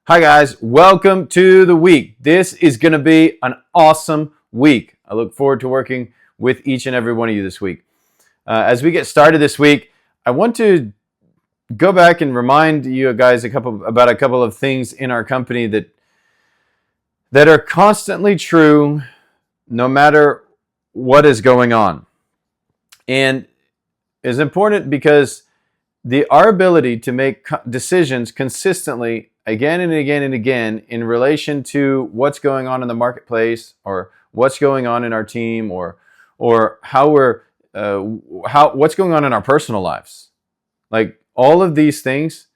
Hi guys, welcome to the week. This is going to be an awesome week. I look forward to working with each and every one of you this week. As we get started this week, I want to go back and remind you guys about a couple of things in our company that are constantly true no matter what is going on. And is important because our ability to make decisions consistently again and again and again in relation to what's going on in the marketplace or what's going on in our team or how what's going on in our personal lives. Like all of these things,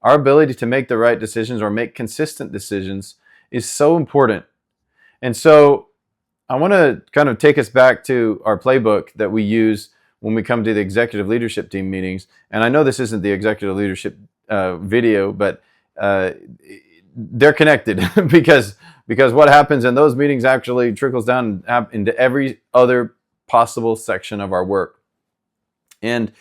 our ability to make the right decisions or make consistent decisions is so important. And so I want to kind of take us back to our playbook that we use when we come to the executive leadership team meetings. And I know this isn't the executive leadership video, but they're connected because what happens in those meetings actually trickles down into every other possible section of our work. And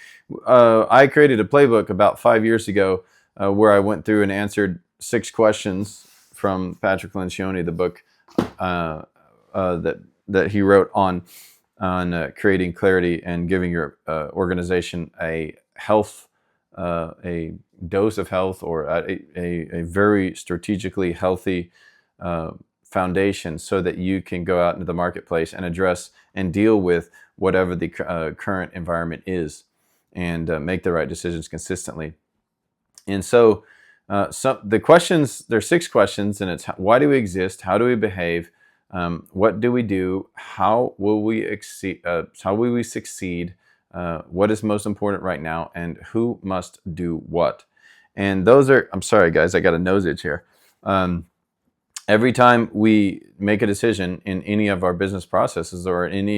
I created a playbook about 5 years ago where I went through and answered 6 questions from Patrick Lencioni, the book that he wrote on creating clarity and giving your organization a dose of health, or a very strategically healthy foundation, so that you can go out into the marketplace and address and deal with whatever the current environment is, and make the right decisions consistently. And so, the questions, there's 6 questions, and it's why do we exist? How do we behave? What do we do? How will we succeed? What is most important right now? And who must do what? And those are, I'm sorry guys, I got a nose itch here. Every time we make a decision in any of our business processes or in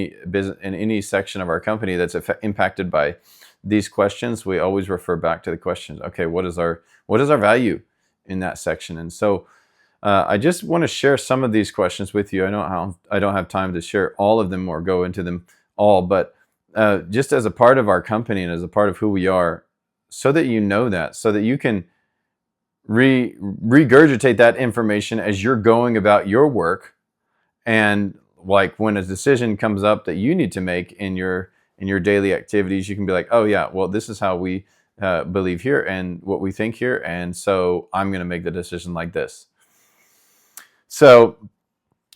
any section of our company that's impacted by these questions, we always refer back to the questions. Okay, what is our value in that section? And so I just want to share some of these questions with you. I don't have time to share all of them or go into them all, but just as a part of our company and as a part of who we are, so that you know that, so that you can regurgitate that information as you're going about your work. And like when a decision comes up that you need to make in your daily activities, you can be like, oh yeah, well, this is how we believe here and what we think here, and so I'm going to make the decision like this. So,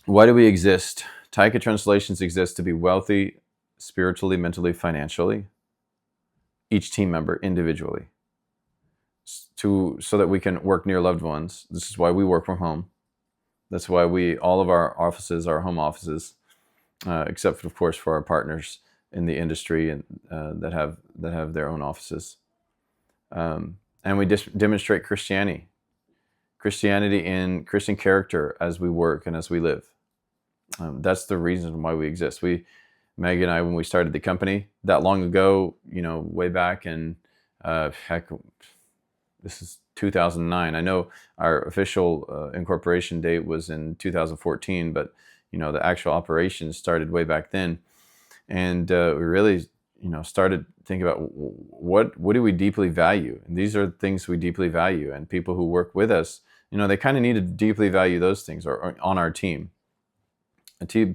why do we exist? Taika Translations exists to be wealthy, spiritually, mentally, financially, each team member individually, so that we can work near loved ones. This is why we work from home. That's why all of our offices are home offices, except of course for our partners in the industry and that have their own offices. And we demonstrate Christianity in Christian character as we work and as we live. That's the reason why we exist. Maggie and I, when we started the company that long ago, way back in, this is 2009. I know our official incorporation date was in 2014, but the actual operations started way back then. And we really, started thinking about what do we deeply value? And these are things we deeply value, and people who work with us, they kind of need to deeply value those things or on our team to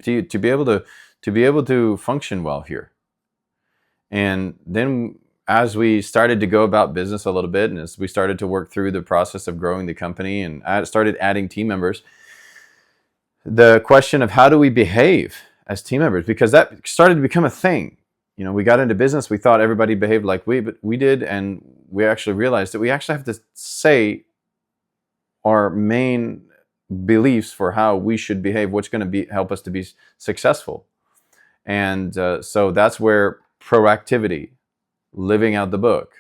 be able to function well here. And then as we started to go about business a little bit, and as we started to work through the process of growing the company and started adding team members, the question of how do we behave as team members, because that started to become a thing. We got into business, we thought everybody behaved like we did, and we actually realized that we actually have to say our main beliefs for how we should behave, what's going to help us to be successful. And so that's where proactivity, living out the book,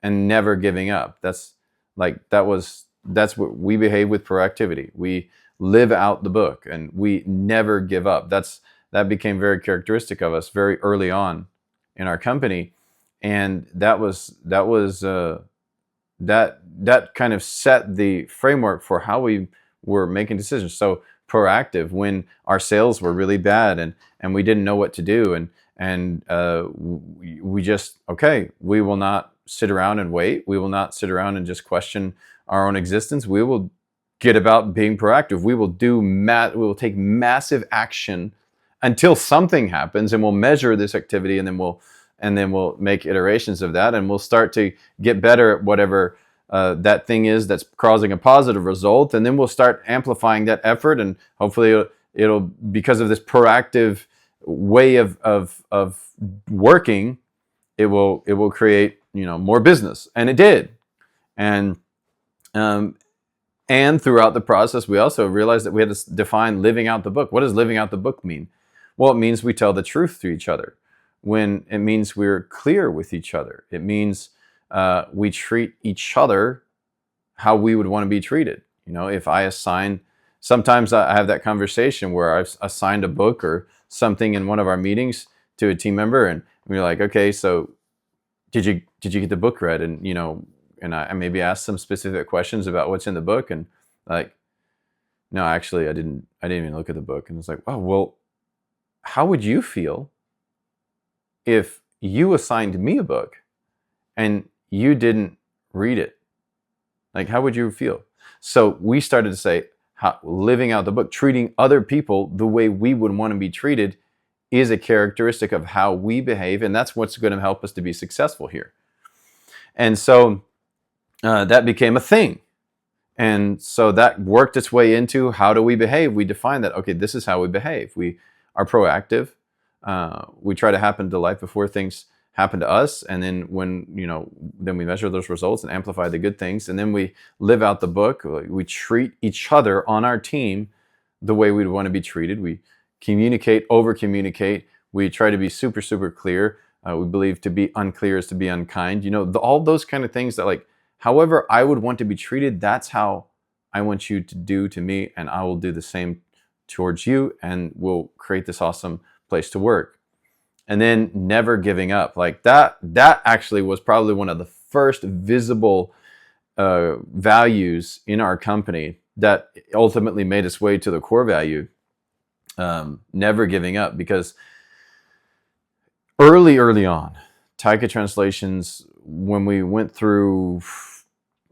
and never giving up. That's what we behave with proactivity. We live out the book and we never give up. That became very characteristic of us very early on in our company, and that kind of set the framework for how we were making decisions. So proactive when our sales were really bad and we didn't know what to do, and we just, okay, we will not sit around and wait. We will not sit around and just question our own existence. We will get about being proactive. We will take massive action until something happens, and we'll measure this activity, and then we'll make iterations of that, and we'll start to get better at whatever that thing is that's causing a positive result, and then we'll start amplifying that effort, and hopefully it'll because of this proactive way of working, it will create more business, and it did, and throughout the process, we also realized that we had to define living out the book. What does living out the book mean? Well, it means we tell the truth to each other. When it means we're clear with each other. It means we treat each other how we would want to be treated. If I assign, sometimes I have that conversation where I've assigned a book or something in one of our meetings to a team member, and we're like, okay, so did you get the book read? And and I maybe ask some specific questions about what's in the book, and like, no, actually, I didn't even look at the book. And it's like, oh, well, how would you feel if you assigned me a book and you didn't read it? Like, how would you feel? So we started to say, living out the book, treating other people the way we would want to be treated is a characteristic of how we behave, and that's what's going to help us to be successful here. And so that became a thing. And so that worked its way into how do we behave? We define that, okay, this is how we behave. We are proactive. We try to happen to life before things happen to us. And then then we measure those results and amplify the good things. And then we live out the book. We treat each other on our team the way we'd want to be treated. We communicate, over-communicate. We try to be super, super clear. We believe to be unclear is to be unkind. All those kind of things that, like, however I would want to be treated, that's how I want you to do to me, and I will do the same towards you, and we'll create this awesome place to work. And then never giving up. Like that actually was probably one of the first visible values in our company that ultimately made its way to the core value, never giving up. Because early on, Taika Translations, when we went through,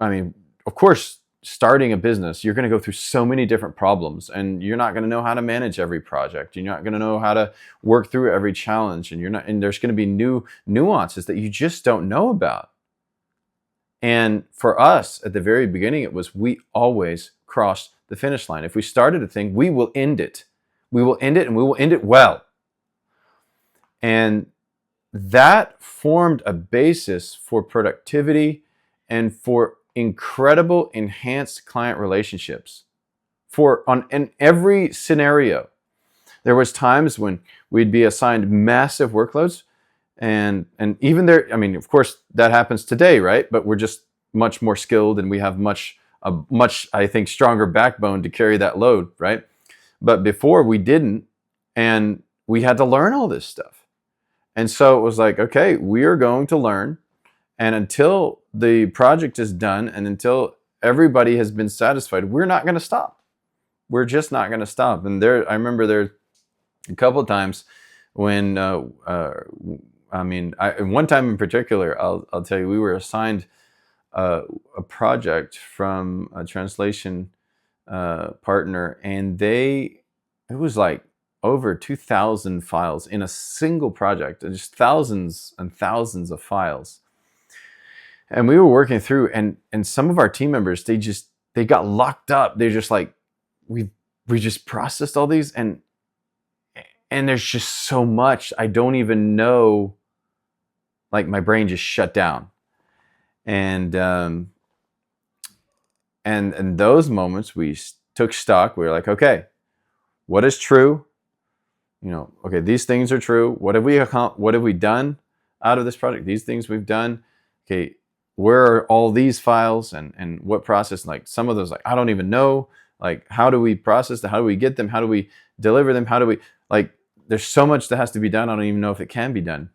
of course, starting a business, you're going to go through so many different problems, and you're not going to know how to manage every project. You're not going to know how to work through every challenge, and there's going to be new nuances that you just don't know about. And for us, at the very beginning, it was we always crossed the finish line. If we started a thing, we will end it. We will end it, and we will end it well. And that formed a basis for productivity and for incredible enhanced client relationships in every scenario. There was times when we'd be assigned massive workloads, and even there, of course that happens today, right? But we're just much more skilled, and we have a much I think stronger backbone to carry that load, right? But before we didn't, and we had to learn all this stuff. And so it was like, okay, we are going to learn, and until the project is done and until everybody has been satisfied, we're not going to stop. We're just not going to stop. And I remember there a couple of times when, one time in particular, I'll tell you, we were assigned a project from a translation partner, and it was like over 2,000 files in a single project, just thousands and thousands of files. And we were working through, and some of our team members, they got locked up. They're just like, we just processed all these, and there's just so much I don't even know. Like, my brain just shut down. And in those moments, we took stock. We were like, okay, what is true? Okay, these things are true. What have we done out of this project? These things we've done. Okay, where are all these files, and what process? Like, some of those, like, I don't even know. Like, how do we process them? How do we get them? How do we deliver them? How do we, like, there's so much that has to be done. I don't even know if it can be done.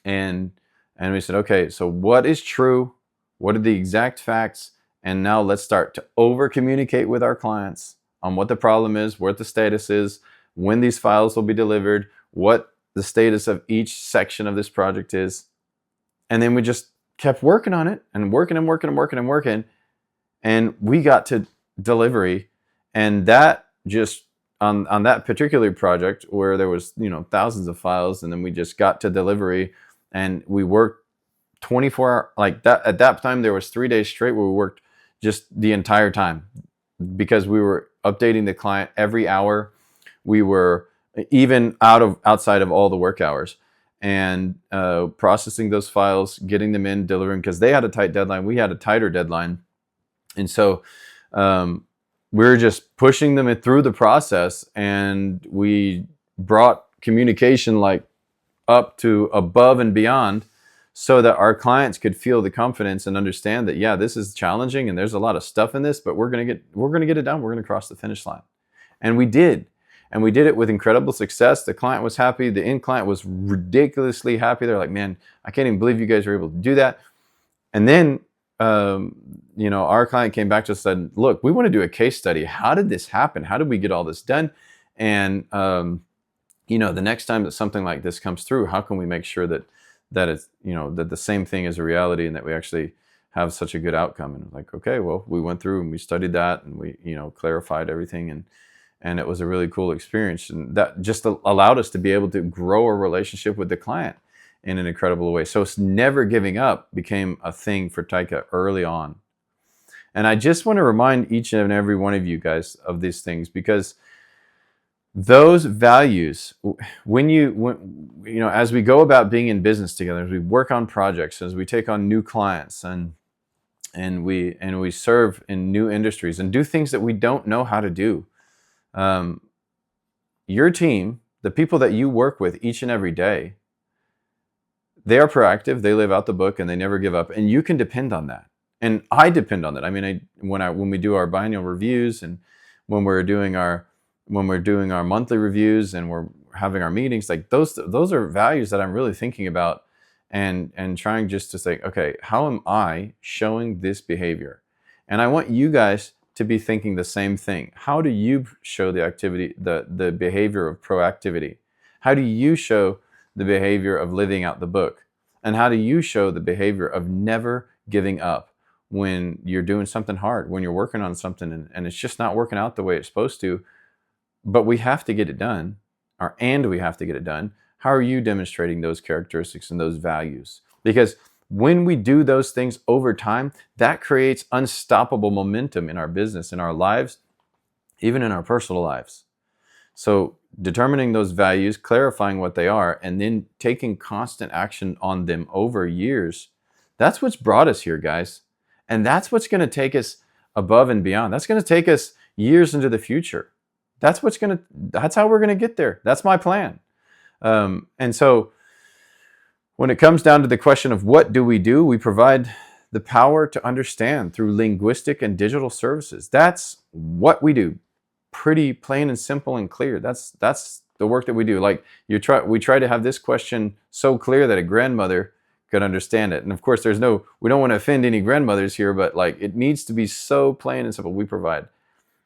And we said, okay, so what is true? What are the exact facts? And now let's start to over communicate with our clients on what the problem is, what the status is, when these files will be delivered, what the status of each section of this project is. And then we just kept working on it, and working. And we got to delivery, and that just on that particular project where there was thousands of files, and then we just got to delivery, and we worked 24 hour like that. At that time there was 3 days straight where we worked just the entire time, because we were updating the client every hour. We were even outside of all the work hours, and processing those files, getting them in, delivering, because they had a tight deadline, we had a tighter deadline. And so we were just pushing them through the process, and we brought communication like up to above and beyond, so that our clients could feel the confidence and understand that, yeah, this is challenging and there's a lot of stuff in this, but we're gonna get it done. We're gonna cross the finish line. And we did. And we did it with incredible success. The client was happy. The end client was ridiculously happy. They're like, man, I can't even believe you guys were able to do that. And then our client came back to us and said, look, we want to do a case study. How did this happen? How did we get all this done? And the next time that something like this comes through, how can we make sure that it's, that the same thing is a reality, and that we actually have such a good outcome? And like, okay, well, we went through and we studied that, and we, clarified everything, and it was a really cool experience. And that just allowed us to be able to grow a relationship with the client in an incredible way. So it's never giving up became a thing for Taika early on. And I just want to remind each and every one of you guys of these things, because those values, as we go about being in business together, as we work on projects, as we take on new clients, and we serve in new industries and do things that we don't know how to do, your team, the people that you work with each and every day, they are proactive, they live out the book, and they never give up, and you can depend on that. And I depend on that. I mean, when we do our biannual reviews, and when we're doing our monthly reviews, and we're having our meetings, like those are values that I'm really thinking about, and trying just to say, okay, how am I showing this behavior? And I want you guys to be thinking the same thing. How do you show the activity, the behavior of proactivity? How do you show the behavior of living out the book? And how do you show the behavior of never giving up when you're doing something hard, when you're working on something, and it's just not working out the way it's supposed to, but we have to get it done, and we have to get it done? How are you demonstrating those characteristics and those values? Because when we do those things over time, that creates unstoppable momentum in our business, in our lives, even in our personal lives. So determining those values, clarifying what they are, and then taking constant action on them over years, that's what's brought us here, guys. And that's what's going to take us above and beyond. That's going to take us years into the future. That's how we're going to get there. That's my plan. And so when it comes down to the question of what do, we provide the power to understand through linguistic and digital services. That's what we do. Pretty plain and simple and clear. That's the work that we do. Like we try to have this question so clear that a grandmother could understand it. And of course, we don't want to offend any grandmothers here, but like it needs to be so plain and simple. We provide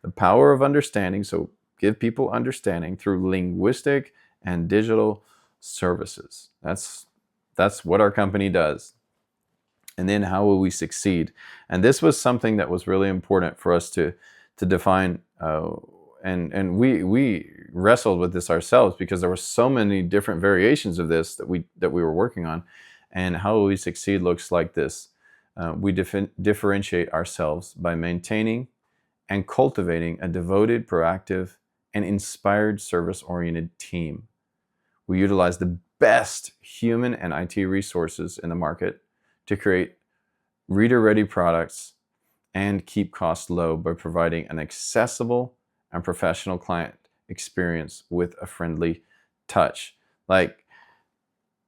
the power of understanding, so give people understanding through linguistic and digital services. That's what our company does. And then how will we succeed? And this was something that was really important for us to define. And we wrestled with this ourselves, because there were so many different variations of this that we were working on. And how will we succeed looks like this. We differentiate ourselves by maintaining and cultivating a devoted, proactive, and inspired service-oriented team. We utilize the best human and IT resources in the market to create reader-ready products and keep costs low by providing an accessible and professional client experience with a friendly touch. Like,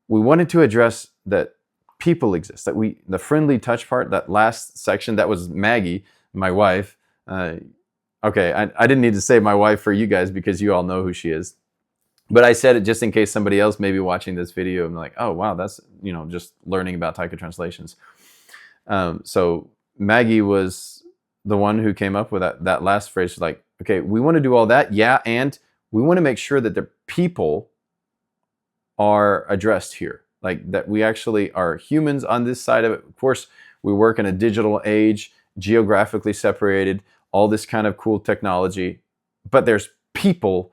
we wanted to address that people exist, that the friendly touch part, that last section, that was Maggie, my wife. Okay, I didn't need to say my wife for you guys, because you all know who she is. But I said it just in case somebody else may be watching this video and like, oh, wow, that's, just learning about Taika Translations. So Maggie was the one who came up with that last phrase, like, okay, we want to do all that, yeah, and we want to make sure that the people are addressed here, like that we actually are humans on this side of it. Of course, we work in a digital age, geographically separated. all this kind of cool technology, but there's people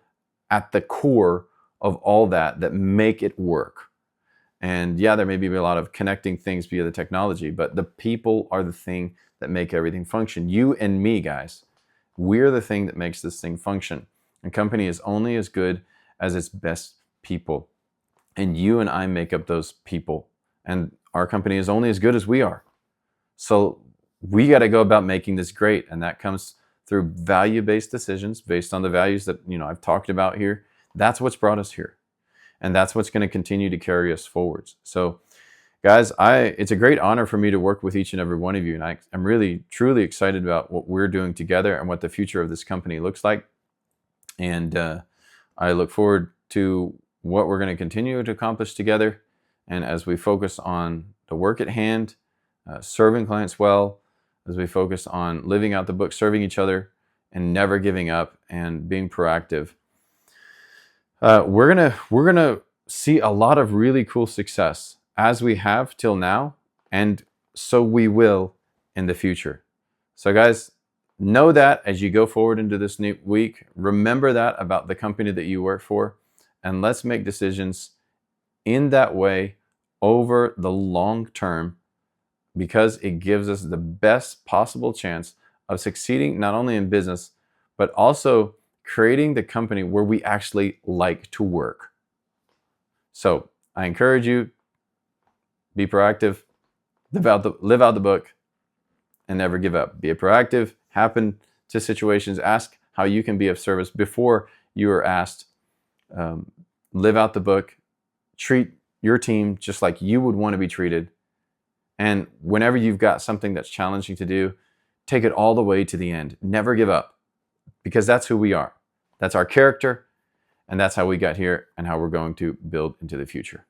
at the core of all that that make it work. And yeah, there may be a lot of connecting things via the technology, but the people are the thing that make everything function. You and me, guys, we're the thing that makes this thing function. A company is only as good as its best people. And you and I make up those people. And our company is only as good as we are. So we got to go about making this great. And that comes through value-based decisions based on the values that I've talked about here. That's what's brought us here. And that's what's going to continue to carry us forwards. So guys, it's a great honor for me to work with each and every one of you. And I'm really, truly excited about what we're doing together and what the future of this company looks like. And I look forward to what we're going to continue to accomplish together. And as we focus on the work at hand, serving clients well, as we focus on living out the book, serving each other, and never giving up and being proactive, we're gonna see a lot of really cool success as we have till now, and so we will in the future. So guys, know that as you go forward into this new week, remember that about the company that you work for, and let's make decisions in that way over the long term, because it gives us the best possible chance of succeeding not only in business, but also creating the company where we actually like to work. So I encourage you, be proactive, live out the book, and never give up. Be proactive, happen to situations, ask how you can be of service before you are asked. Live out the book, treat your team just like you would want to be treated. And whenever you've got something that's challenging to do, take it all the way to the end. Never give up, because that's who we are. That's our character, and that's how we got here and how we're going to build into the future.